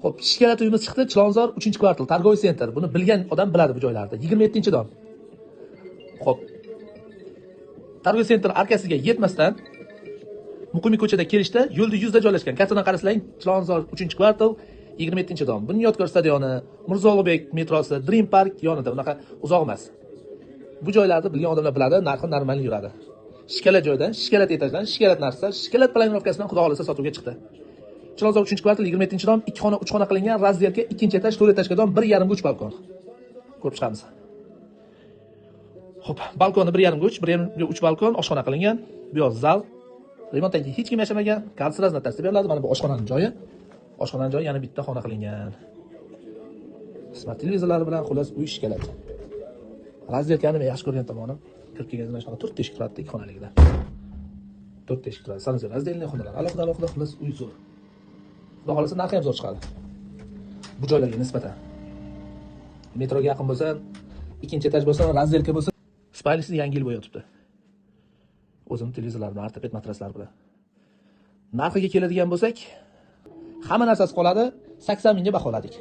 Xo'p, Shikalat uyimiz chiqdi, Chilonzor 3-kvartal, Targoviy sentr. Buni bilgan odam biladi bu joylarda. 27-dom. Xo'p. Targoviy sentr arkasiga yetmasdan Muqimiy ko'chada kelishda yo'lda yuzda joylashgan. Kartadan qarasang, Chilonzor 3-kvartal, 27-dom. Bunyodkor stadioni, Mirzo Ulug'bek metrosi, Dream Park yonida. Unaqa uzoq emas. Bu joylarni bilgan odamlar biladi, narxi normal yuradi. Shikalat joydan, Shikalat etajdan, Shikalat narsa, Shikalat planirovkasidan xudo xolasa sotuvga chiqdi. Chilonzor 3-kvartal, 27-dom, 2 xona, 3 xona qilingan, razdelka 2-etaj, 4-etajga dom, 1,5 ga 3 balkon. Ko'rib chiqamiz. Xo'p, balkoni 1,5 ga 3, 1,5 ga 3 balkon, oshxona qilingan. Bu yoq zal. Remontdan keyin hech kim yashamagan. Kvartira tasdiq beriladi. Mana bu oshxonaning joyi. Oshxonaning joyi yana bitta xona qilingan. Smart televizorlari bilan xullas uy Shikalat. Razdelkani men yaxshi ko'rgan tomonim, kirib kelganimda shunday 4 teshik turadi, 2 xonalikda. 4 teshik turadi. Sanazor razdelni xonalar. Alohida xullas uy zo'r. Xudo xolasa narxi ham zo'r chiqadi. Bu joylarga nisbatan. Metroga yaqin bo'lsa, 2-etaj bo'lsa, razdelka bo'lsa, spalnisida yangi yil bo'yi yotibdi. O'zimning televizorlar bilan, ortoped matraslar bilan. Narxiga keladigan bo'lsak, hamma narsasi qoladi, 80 mingga baholadik.